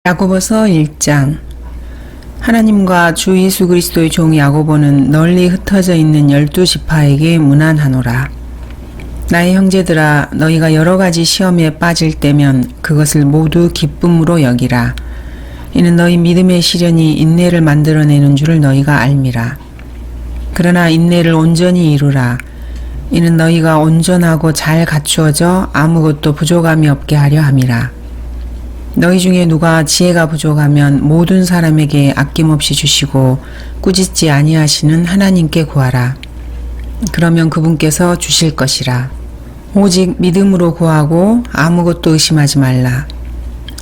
야고보서 1장. 하나님과 주 예수 그리스도의 종 야고보는 널리 흩어져 있는 12지파에게 문안하노라. 나의 형제들아, 너희가 여러 가지 시험에 빠질 때면 그것을 모두 기쁨으로 여기라. 이는 너희 믿음의 시련이 인내를 만들어내는 줄을 너희가 알미라. 그러나 인내를 온전히 이루라. 이는 너희가 온전하고 잘 갖추어져 아무것도 부족함이 없게 하려 함이라. 너희 중에 누가 지혜가 부족하면 모든 사람에게 아낌없이 주시고 꾸짖지 아니하시는 하나님께 구하라. 그러면 그분께서 주실 것이라. 오직 믿음으로 구하고 아무것도 의심하지 말라.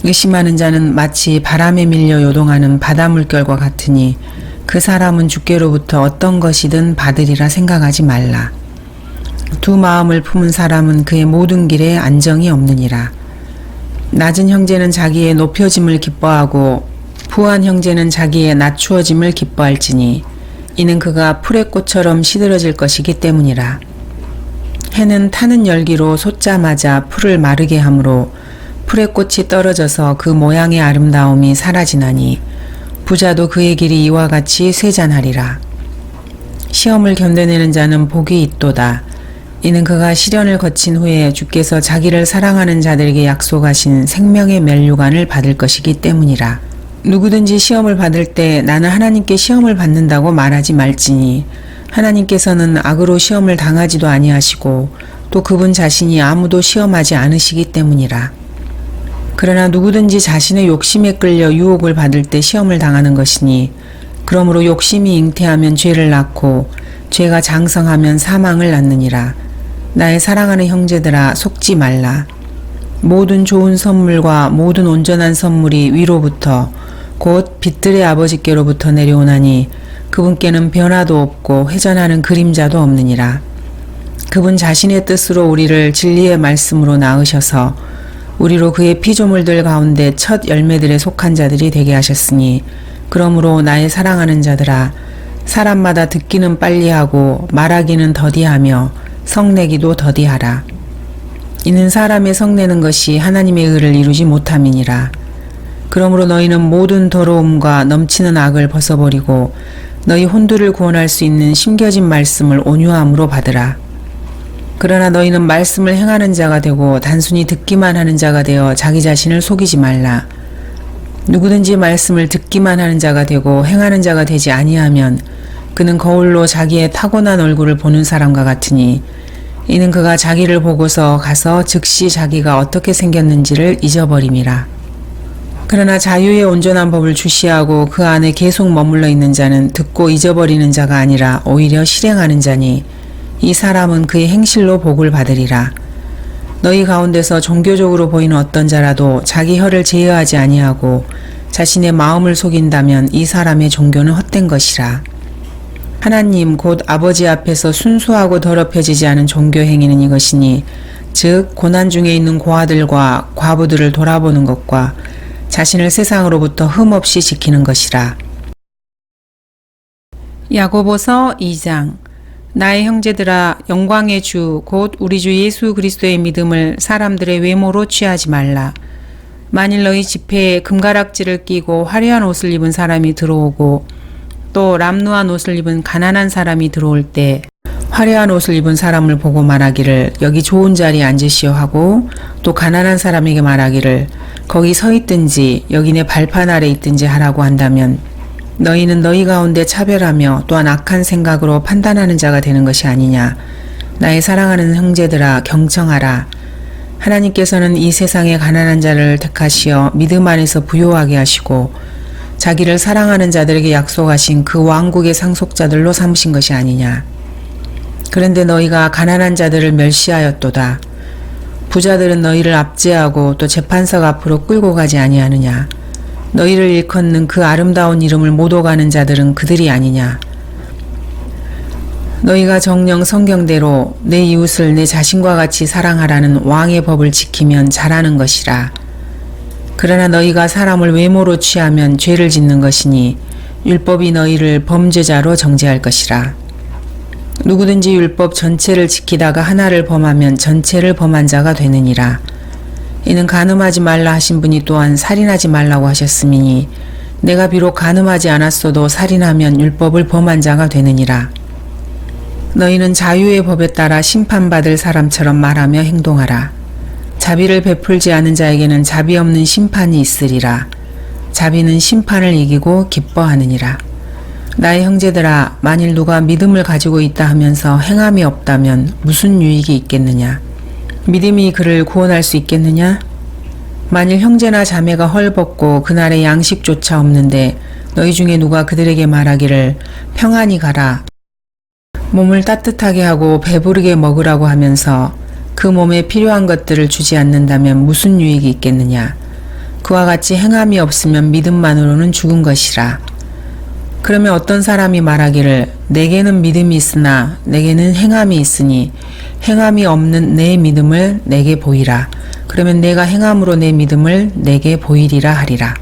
의심하는 자는 마치 바람에 밀려 요동하는 바닷물결과 같으니 그 사람은 주께로부터 어떤 것이든 받으리라 생각하지 말라. 두 마음을 품은 사람은 그의 모든 길에 안정이 없느니라. 낮은 형제는 자기의 높여짐을 기뻐하고 부한 형제는 자기의 낮추어짐을 기뻐할지니 이는 그가 풀의 꽃처럼 시들어질 것이기 때문이라. 해는 타는 열기로 솟자마자 풀을 마르게 하므로 풀의 꽃이 떨어져서 그 모양의 아름다움이 사라지나니 부자도 그의 길이 이와 같이 쇠잔하리라. 시험을 견뎌내는 자는 복이 있도다. 이는 그가 시련을 거친 후에 주께서 자기를 사랑하는 자들에게 약속하신 생명의 면류관을 받을 것이기 때문이라. 누구든지 시험을 받을 때 나는 하나님께 시험을 받는다고 말하지 말지니 하나님께서는 악으로 시험을 당하지도 아니하시고 또 그분 자신이 아무도 시험하지 않으시기 때문이라. 그러나 누구든지 자신의 욕심에 끌려 유혹을 받을 때 시험을 당하는 것이니 그러므로 욕심이 잉태하면 죄를 낳고 죄가 장성하면 사망을 낳느니라. 나의 사랑하는 형제들아, 속지 말라. 모든 좋은 선물과 모든 온전한 선물이 위로부터 곧 빛들의 아버지께로부터 내려오나니 그분께는 변화도 없고 회전하는 그림자도 없느니라. 그분 자신의 뜻으로 우리를 진리의 말씀으로 낳으셔서 우리로 그의 피조물들 가운데 첫 열매들에 속한 자들이 되게 하셨으니 그러므로 나의 사랑하는 자들아, 사람마다 듣기는 빨리하고 말하기는 더디하며 성내기도 더디하라. 이는 사람의 성내는 것이 하나님의 의를 이루지 못함이니라. 그러므로 너희는 모든 더러움과 넘치는 악을 벗어버리고 너희 혼두를 구원할 수 있는 심겨진 말씀을 온유함으로 받으라. 그러나 너희는 말씀을 행하는 자가 되고 단순히 듣기만 하는 자가 되어 자기 자신을 속이지 말라. 누구든지 말씀을 듣기만 하는 자가 되고 행하는 자가 되지 아니하면 그는 거울로 자기의 타고난 얼굴을 보는 사람과 같으니 이는 그가 자기를 보고서 가서 즉시 자기가 어떻게 생겼는지를 잊어버림이라. 그러나 자유의 온전한 법을 주시하고 그 안에 계속 머물러 있는 자는 듣고 잊어버리는 자가 아니라 오히려 실행하는 자니 이 사람은 그의 행실로 복을 받으리라. 너희 가운데서 종교적으로 보이는 어떤 자라도 자기 혀를 제어하지 아니하고 자신의 마음을 속인다면 이 사람의 종교는 헛된 것이라. 하나님 곧 아버지 앞에서 순수하고 더럽혀지지 않은 종교 행위는 이것이니 즉 고난 중에 있는 고아들과 과부들을 돌아보는 것과 자신을 세상으로부터 흠없이 지키는 것이라. 야고보서 2장. 나의 형제들아, 영광의 주 곧 우리 주 예수 그리스도의 믿음을 사람들의 외모로 취하지 말라. 만일 너희 집회에 금가락지를 끼고 화려한 옷을 입은 사람이 들어오고 또 람누한 옷을 입은 가난한 사람이 들어올 때 화려한 옷을 입은 사람을 보고 말하기를 여기 좋은 자리에 앉으시오 하고 또 가난한 사람에게 말하기를 거기 서 있든지 여기 내 발판 아래 있든지 하라고 한다면 너희는 너희 가운데 차별하며 또한 악한 생각으로 판단하는 자가 되는 것이 아니냐. 나의 사랑하는 형제들아, 경청하라. 하나님께서는 이 세상의 가난한 자를 택하시어 믿음 안에서 부요하게 하시고 자기를 사랑하는 자들에게 약속하신 그 왕국의 상속자들로 삼으신 것이 아니냐. 그런데 너희가 가난한 자들을 멸시하였도다. 부자들은 너희를 압제하고 또 재판석 앞으로 끌고 가지 아니하느냐. 너희를 일컫는 그 아름다운 이름을 못 오가는 자들은 그들이 아니냐. 너희가 정녕 성경대로 내 이웃을 내 자신과 같이 사랑하라는 왕의 법을 지키면 잘하는 것이라. 그러나 너희가 사람을 외모로 취하면 죄를 짓는 것이니 율법이 너희를 범죄자로 정죄할 것이라. 누구든지 율법 전체를 지키다가 하나를 범하면 전체를 범한 자가 되느니라. 이는 간음하지 말라 하신 분이 또한 살인하지 말라고 하셨음이니 내가 비록 간음하지 않았어도 살인하면 율법을 범한 자가 되느니라. 너희는 자유의 법에 따라 심판받을 사람처럼 말하며 행동하라. 자비를 베풀지 않은 자에게는 자비 없는 심판이 있으리라. 자비는 심판을 이기고 기뻐하느니라. 나의 형제들아, 만일 누가 믿음을 가지고 있다 하면서 행함이 없다면 무슨 유익이 있겠느냐? 믿음이 그를 구원할 수 있겠느냐? 만일 형제나 자매가 헐벗고 그날에 양식조차 없는데 너희 중에 누가 그들에게 말하기를 평안히 가라, 몸을 따뜻하게 하고 배부르게 먹으라고 하면서 그 몸에 필요한 것들을 주지 않는다면 무슨 유익이 있겠느냐? 그와 같이 행함이 없으면 믿음만으로는 죽은 것이라. 그러면 어떤 사람이 말하기를 내게는 믿음이 있으나 내게는 행함이 있으니 행함이 없는 내 믿음을 내게 보이라. 그러면 내가 행함으로 내 믿음을 내게 보이리라 하리라.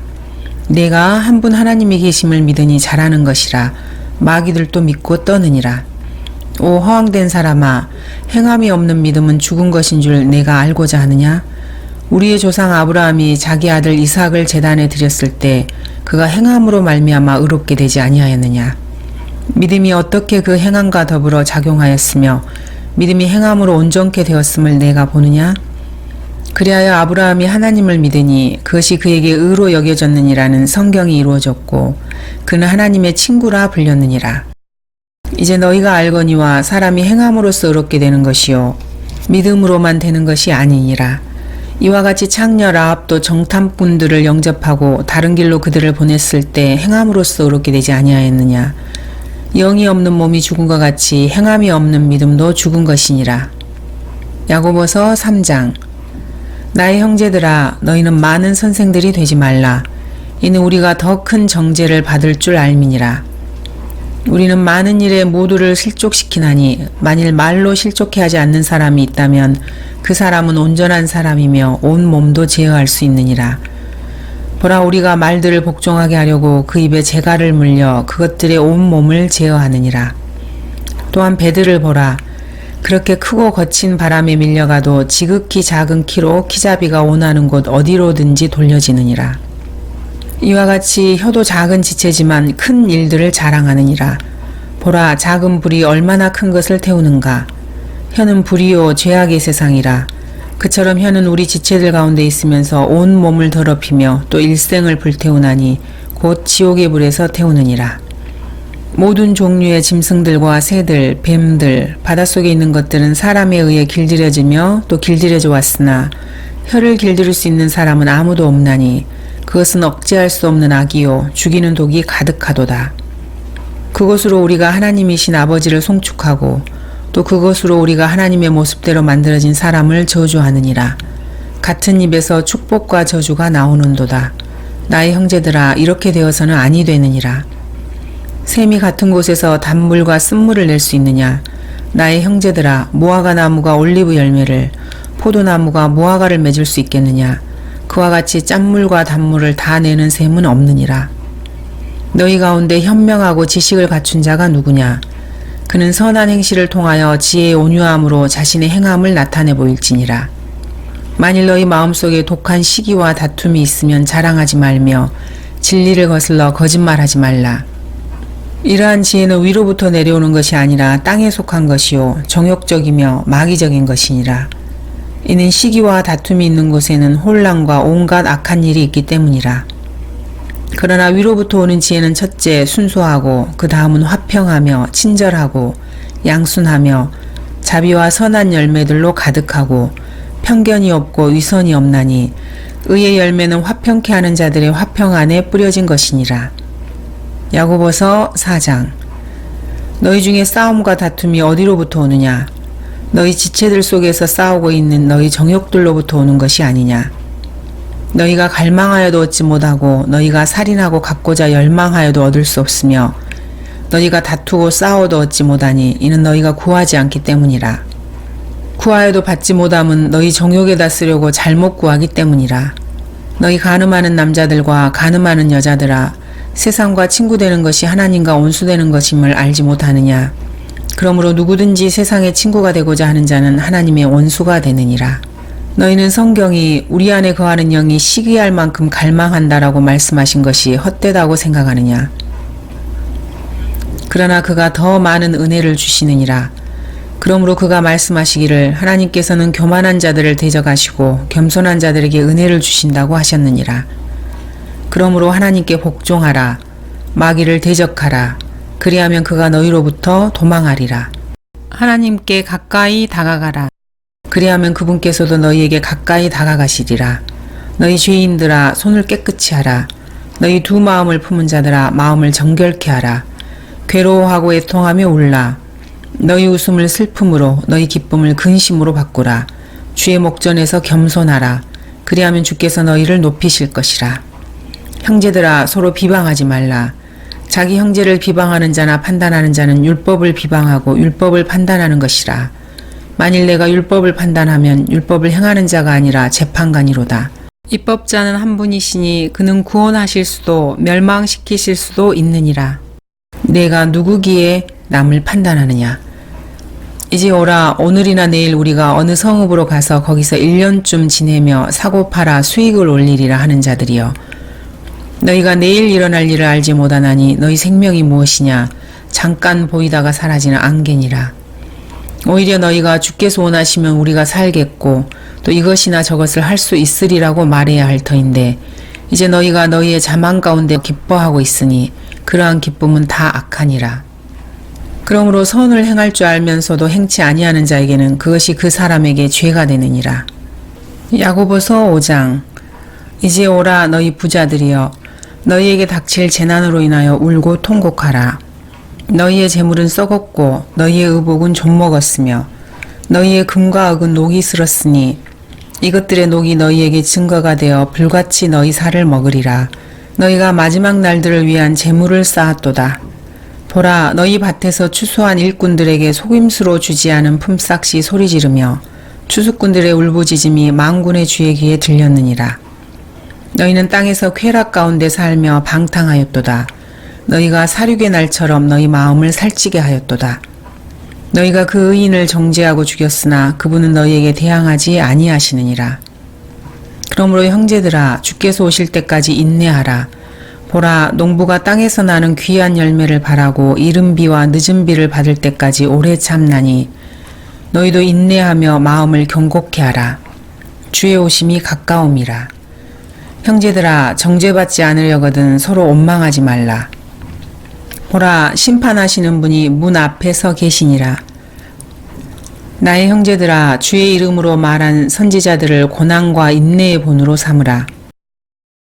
내가 한 분 하나님이 계심을 믿으니 잘하는 것이라. 마귀들도 믿고 떠느니라. 오 허황된 사람아, 행함이 없는 믿음은 죽은 것인 줄 내가 알고자 하느냐? 우리의 조상 아브라함이 자기 아들 이삭을 제단에 드렸을 때 그가 행함으로 말미암아 의롭게 되지 아니하였느냐? 믿음이 어떻게 그 행함과 더불어 작용하였으며 믿음이 행함으로 온전케 되었음을 내가 보느냐? 그리하여 아브라함이 하나님을 믿으니 그것이 그에게 의로 여겨졌느니라는 성경이 이루어졌고 그는 하나님의 친구라 불렸느니라. 이제 너희가 알거니와 사람이 행함으로써 의롭게 되는 것이요 믿음으로만 되는 것이 아니니라. 이와 같이 창녀 라합도 정탐꾼들을 영접하고 다른 길로 그들을 보냈을 때 행함으로써 의롭게 되지 아니하였느냐? 영이 없는 몸이 죽은 것 같이 행함이 없는 믿음도 죽은 것이니라. 야고보서 3장. 나의 형제들아, 너희는 많은 선생들이 되지 말라. 이는 우리가 더 큰 정죄를 받을 줄 알미니라. 우리는 많은 일에 모두를 실족시키나니 만일 말로 실족해 하지 않는 사람이 있다면 그 사람은 온전한 사람이며 온 몸도 제어할 수 있느니라. 보라, 우리가 말들을 복종하게 하려고 그 입에 재갈을 물려 그것들의 온 몸을 제어하느니라. 또한 배들을 보라. 그렇게 크고 거친 바람에 밀려가도 지극히 작은 키로 키잡이가 원하는 곳 어디로든지 돌려지느니라. 이와 같이 혀도 작은 지체지만 큰 일들을 자랑하느니라. 보라, 작은 불이 얼마나 큰 것을 태우는가. 혀는 불이요 죄악의 세상이라. 그처럼 혀는 우리 지체들 가운데 있으면서 온 몸을 더럽히며 또 일생을 불태우나니 곧 지옥의 불에서 태우느니라. 모든 종류의 짐승들과 새들, 뱀들, 바닷속에 있는 것들은 사람에 의해 길들여지며 또 길들여져 왔으나 혀를 길들일 수 있는 사람은 아무도 없나니 그것은 억제할 수 없는 악이요 죽이는 독이 가득하도다. 그것으로 우리가 하나님이신 아버지를 송축하고 또 그것으로 우리가 하나님의 모습대로 만들어진 사람을 저주하느니라. 같은 입에서 축복과 저주가 나오는도다. 나의 형제들아, 이렇게 되어서는 아니 되느니라. 샘이 같은 곳에서 단물과 쓴물을 낼 수 있느냐? 나의 형제들아, 무화과 나무가 올리브 열매를, 포도나무가 무화과를 맺을 수 있겠느냐? 그와 같이 짠물과 단물을 다 내는 샘은 없느니라. 너희 가운데 현명하고 지식을 갖춘 자가 누구냐? 그는 선한 행실을 통하여 지혜의 온유함으로 자신의 행함을 나타내 보일지니라. 만일 너희 마음속에 독한 시기와 다툼이 있으면 자랑하지 말며 진리를 거슬러 거짓말하지 말라. 이러한 지혜는 위로부터 내려오는 것이 아니라 땅에 속한 것이요 정욕적이며 마귀적인 것이니라. 이는 시기와 다툼이 있는 곳에는 혼란과 온갖 악한 일이 있기 때문이라. 그러나 위로부터 오는 지혜는 첫째 순수하고 그 다음은 화평하며 친절하고 양순하며 자비와 선한 열매들로 가득하고 편견이 없고 위선이 없나니 의의 열매는 화평케 하는 자들의 화평 안에 뿌려진 것이니라. 야고보서 4장. 너희 중에 싸움과 다툼이 어디로부터 오느냐? 너희 지체들 속에서 싸우고 있는 너희 정욕들로부터 오는 것이 아니냐? 너희가 갈망하여도 얻지 못하고 너희가 살인하고 갖고자 열망하여도 얻을 수 없으며 너희가 다투고 싸워도 얻지 못하니 이는 너희가 구하지 않기 때문이라. 구하여도 받지 못함은 너희 정욕에다 쓰려고 잘못 구하기 때문이라. 너희 간음하는 남자들과 간음하는 여자들아, 세상과 친구되는 것이 하나님과 원수되는 것임을 알지 못하느냐? 그러므로 누구든지 세상의 친구가 되고자 하는 자는 하나님의 원수가 되느니라. 너희는 성경이 우리 안에 거하는 영이 시기할 만큼 갈망한다라고 말씀하신 것이 헛되다고 생각하느냐? 그러나 그가 더 많은 은혜를 주시느니라. 그러므로 그가 말씀하시기를 하나님께서는 교만한 자들을 대적하시고 겸손한 자들에게 은혜를 주신다고 하셨느니라. 그러므로 하나님께 복종하라. 마귀를 대적하라. 그리하면 그가 너희로부터 도망하리라. 하나님께 가까이 다가가라. 그리하면 그분께서도 너희에게 가까이 다가가시리라. 너희 죄인들아 손을 깨끗이 하라. 너희 두 마음을 품은 자들아 마음을 정결케 하라. 괴로워하고 애통하며 울라. 너희 웃음을 슬픔으로 너희 기쁨을 근심으로 바꾸라. 주의 목전에서 겸손하라. 그리하면 주께서 너희를 높이실 것이라. 형제들아 서로 비방하지 말라. 자기 형제를 비방하는 자나 판단하는 자는 율법을 비방하고 율법을 판단하는 것이라. 만일 내가 율법을 판단하면 율법을 행하는 자가 아니라 재판관이로다. 입법자는 한 분이시니 그는 구원하실 수도 멸망시키실 수도 있느니라. 내가 누구기에 남을 판단하느냐. 이제 오라. 오늘이나 내일 우리가 어느 성읍으로 가서 거기서 1년쯤 지내며 사고 팔아 수익을 올리리라 하는 자들이여. 너희가 내일 일어날 일을 알지 못하나니 너희 생명이 무엇이냐. 잠깐 보이다가 사라지는 안개니라. 오히려 너희가 주께서 원하시면 우리가 살겠고 또 이것이나 저것을 할 수 있으리라고 말해야 할 터인데 이제 너희가 너희의 자만 가운데 기뻐하고 있으니 그러한 기쁨은 다 악하니라. 그러므로 선을 행할 줄 알면서도 행치 아니하는 자에게는 그것이 그 사람에게 죄가 되느니라. 야고보서 5장. 이제 오라 너희 부자들이여. 너희에게 닥칠 재난으로 인하여 울고 통곡하라. 너희의 재물은 썩었고 너희의 의복은 좀먹었으며 너희의 금과 흙은 녹이 슬었으니 이것들의 녹이 너희에게 증거가 되어 불같이 너희 살을 먹으리라. 너희가 마지막 날들을 위한 재물을 쌓았도다. 보라 너희 밭에서 추수한 일꾼들에게 속임수로 주지 않은 품삯이 소리 지르며 추수꾼들의 울부짖음이 만군의 주의 귀에 들렸느니라. 너희는 땅에서 쾌락 가운데 살며 방탕하였도다. 너희가 사륙의 날처럼 너희 마음을 살찌게 하였도다. 너희가 그 의인을 정죄하고 죽였으나 그분은 너희에게 대항하지 아니하시느니라. 그러므로 형제들아 주께서 오실 때까지 인내하라. 보라 농부가 땅에서 나는 귀한 열매를 바라고 이른 비와 늦은 비를 받을 때까지 오래 참나니 너희도 인내하며 마음을 경고케 하라. 주의 오심이 가까움이라. 형제들아 정죄받지 않으려거든 서로 원망하지 말라. 보라 심판하시는 분이 문 앞에 서 계시니라. 나의 형제들아 주의 이름으로 말한 선지자들을 고난과 인내의 본으로 삼으라.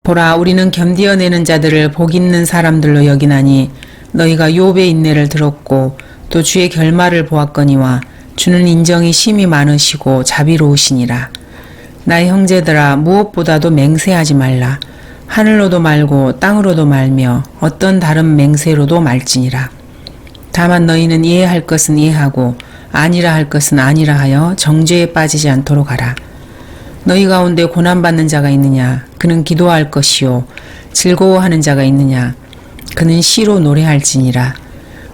보라 우리는 견디어내는 자들을 복 있는 사람들로 여기나니 너희가 욥의 인내를 들었고 또 주의 결말을 보았거니와 주는 인정이 심히 많으시고 자비로우시니라. 나의 형제들아 무엇보다도 맹세하지 말라. 하늘로도 말고 땅으로도 말며 어떤 다른 맹세로도 말지니라. 다만 너희는 이해할 것은 이해하고 아니라 할 것은 아니라 하여 정죄에 빠지지 않도록 하라. 너희 가운데 고난받는 자가 있느냐? 그는 기도할 것이요. 즐거워하는 자가 있느냐? 그는 시로 노래할지니라.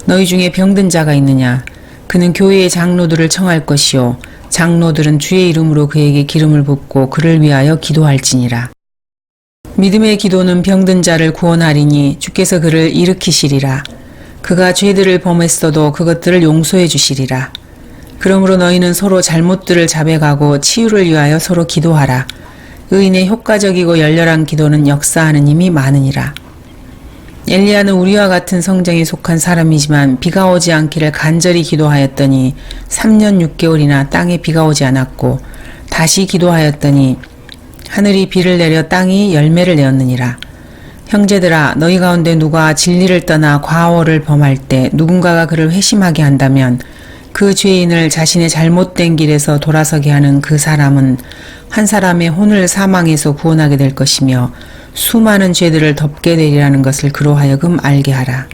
너희 중에 병든 자가 있느냐? 그는 교회의 장로들을 청할 것이요. 장로들은 주의 이름으로 그에게 기름을 붓고 그를 위하여 기도할지니라. 믿음의 기도는 병든 자를 구원하리니 주께서 그를 일으키시리라. 그가 죄들을 범했어도 그것들을 용서해 주시리라. 그러므로 너희는 서로 잘못들을 자백하고 치유를 위하여 서로 기도하라. 의인의 효과적이고 열렬한 기도는 역사하는 힘이 많으니라. 엘리야는 우리와 같은 성정에 속한 사람이지만 비가 오지 않기를 간절히 기도하였더니 3년 6개월이나 땅에 비가 오지 않았고 다시 기도하였더니 하늘이 비를 내려 땅이 열매를 내었느니라. 형제들아 너희 가운데 누가 진리를 떠나 과오를 범할 때 누군가가 그를 회심하게 한다면 그 죄인을 자신의 잘못된 길에서 돌아서게 하는 그 사람은 한 사람의 혼을 사망에서 구원하게 될 것이며 수많은 죄들을 덮게 되리라는 것을 그로 하여금 알게 하라.